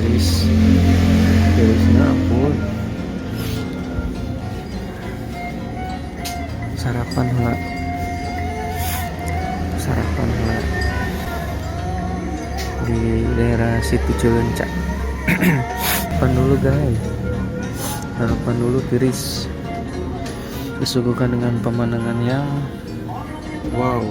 tirisnya ampun. Sarapan lah di daerah situ Cileunca. Sarapan dulu guys, sarapan dulu tiris, disuguhkan dengan pemandangan yang wow.